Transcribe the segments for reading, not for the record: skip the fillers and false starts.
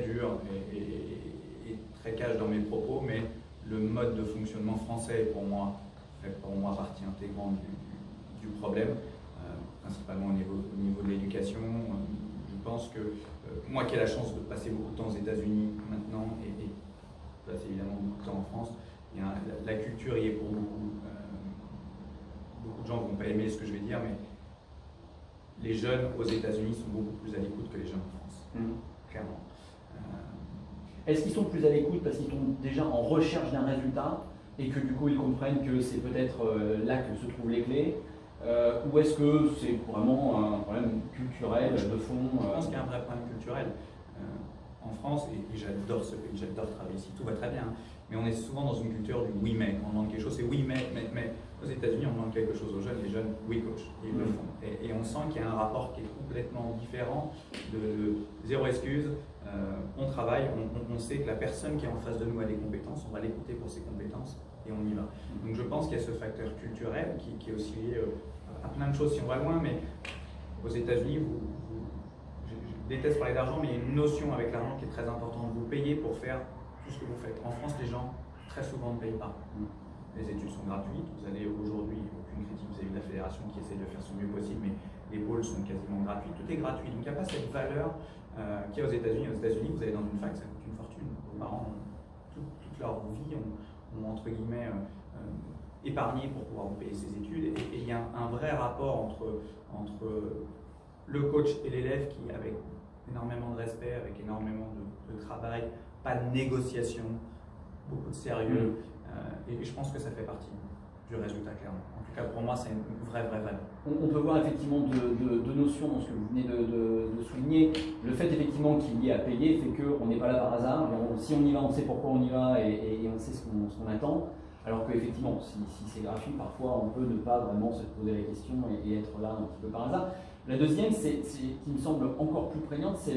très dur et très cash dans mes propos, mais le mode de fonctionnement français fait pour moi partie intégrante du problème, principalement au niveau de l'éducation. Je pense que moi qui ai la chance de passer beaucoup de temps aux États-Unis maintenant et passer évidemment beaucoup de temps en France, la culture y est pour beaucoup. Beaucoup de gens ne vont pas aimer ce que je vais dire, mais les jeunes aux États-Unis sont beaucoup plus à l'écoute que les jeunes en France, clairement. Est-ce qu'ils sont plus à l'écoute parce qu'ils sont déjà en recherche d'un résultat et que du coup ils comprennent que c'est peut-être là que se trouvent les clés, ou est-ce que c'est vraiment un problème culturel de fond? Je pense qu'il y a un vrai problème culturel. En France, et j'adore ce pays, j'adore travailler ici, tout va très bien, mais on est souvent dans une culture du oui mais, on demande quelque chose, c'est oui mais aux États-Unis on demande quelque chose aux jeunes, les jeunes oui coach, et ils le font. Et on sent qu'il y a un rapport qui est complètement différent de zéro excuse, on travaille, on sait que la personne qui est en face de nous a des compétences, on va l'écouter pour ses compétences et on y va. Donc je pense qu'il y a ce facteur culturel qui est aussi lié à plein de choses si on va loin, mais aux États-Unis, je déteste parler d'argent, mais il y a une notion avec l'argent qui est très importante. Vous payez pour faire tout ce que vous faites. En France, les gens, très souvent, ne payent pas. Les études sont gratuites. Vous allez aujourd'hui, aucune critique, vous avez vu la fédération qui essaie de faire son mieux possible, mais les pôles sont quasiment gratuits. Tout est gratuit. Donc il n'y a pas cette valeur qu'il y a aux États-Unis. Aux États-Unis, vous allez dans une fac, ça coûte une fortune. Vos parents, toute leur vie, ont entre guillemets épargné pour pouvoir vous payer ses études. Et il y a un vrai rapport entre le coach et l'élève qui, avec énormément de respect, avec énormément de travail, pas de négociation, beaucoup de sérieux, et je pense que ça fait partie du résultat, clairement. En tout cas, pour moi, c'est une vraie valeur. On peut voir effectivement deux notions dans ce que vous venez de souligner. Le fait effectivement qu'il y ait à payer fait qu'on n'est pas là par hasard. Si on y va, on sait pourquoi on y va et on sait ce qu'on attend. Alors qu'effectivement, si c'est gratuit, parfois on peut ne pas vraiment se poser la question et être là un petit peu par hasard. La deuxième, qui me semble encore plus prégnante, c'est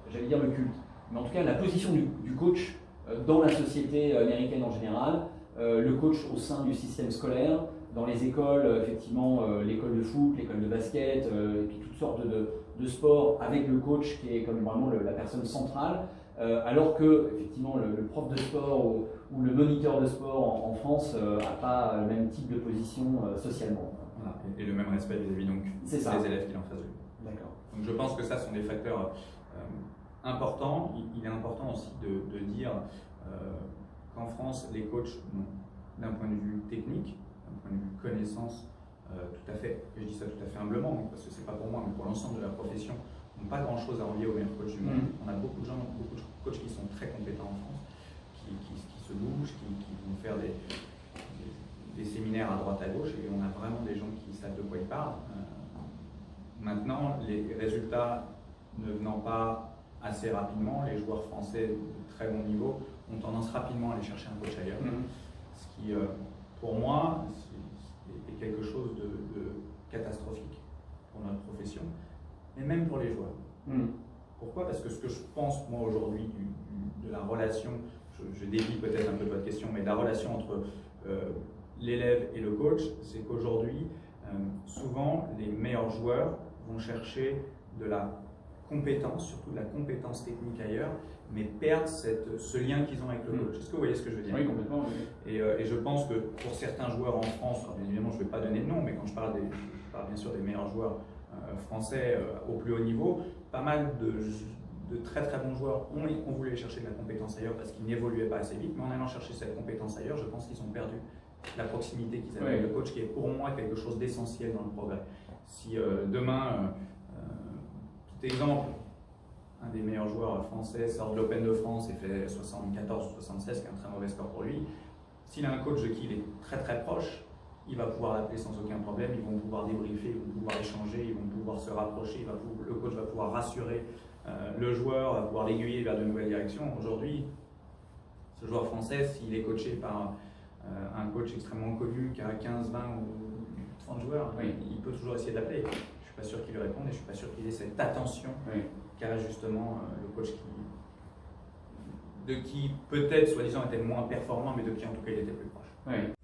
j'allais dire le culte, mais en tout cas la position du coach dans la société américaine en général, le coach au sein du système scolaire, dans les écoles, effectivement, l'école de foot, l'école de basket, et puis toutes sortes de sports avec le coach qui est comme vraiment la personne centrale, alors que effectivement le prof de sport ou le moniteur de sport en France n'a pas le même type de position socialement. Voilà. Et le même respect vis-à-vis donc des élèves qu'il en face de lui. D'accord. Donc je pense que ça sont des facteurs importants. Il est important aussi de dire qu'en France, les coachs, d'un point de vue technique, d'un point de vue connaissance, tout à fait, et je dis ça tout à fait humblement, parce que c'est pas pour moi, mais pour l'ensemble de la profession, n'ont pas grand-chose à envier aux meilleurs coachs du monde. On a beaucoup de coachs qui sont très compétents en France, qui se bougent, qui vont faire des séminaires à droite à gauche, et on a vraiment des gens qui savent de quoi ils parlent. Maintenant, les résultats ne venant pas assez rapidement, les joueurs français de très bon niveau ont tendance rapidement à aller chercher un coach ailleurs. Ce qui, pour moi, est quelque chose de catastrophique pour notre profession, et même pour les joueurs. Pourquoi? Parce que ce que je pense, moi, aujourd'hui, de la relation, je dévie peut-être un peu de votre question, mais de la relation entre l'élève et le coach, c'est qu'aujourd'hui, souvent, les meilleurs joueurs vont chercher de la compétence, surtout de la compétence technique ailleurs, mais perdent ce lien qu'ils ont avec le coach. Est-ce que vous voyez ce que je veux dire? Oui, complètement. Oui. Et je pense que pour certains joueurs en France, bien évidemment, je ne vais pas donner de nom, mais quand je parle bien sûr des meilleurs joueurs français au plus haut niveau, pas mal de très très bons joueurs ont voulu aller chercher de la compétence ailleurs parce qu'ils n'évoluaient pas assez vite, mais en allant chercher cette compétence ailleurs, je pense qu'ils ont perdu la proximité qu'ils avaient avec le coach, qui est pour moi quelque chose d'essentiel dans le progrès. Si demain, tout exemple, un des meilleurs joueurs français sort de l'Open de France et fait 74 ou 76, qui est un très mauvais score pour lui, s'il a un coach de qui il est très très proche, il va pouvoir l'appeler sans aucun problème, ils vont pouvoir débriefer, ils vont pouvoir échanger, ils vont pouvoir se rapprocher, le coach va pouvoir rassurer le joueur, va pouvoir l'aiguiller vers de nouvelles directions. Aujourd'hui, ce joueur français, s'il est coaché par un coach extrêmement connu qui a 15, 20 ou 30 joueurs, il peut toujours essayer d'appeler. Je ne suis pas sûr qu'il lui réponde et je ne suis pas sûr qu'il ait cette attention qu'a justement le coach qui peut-être, soi-disant, était moins performant, mais de qui en tout cas il était plus proche.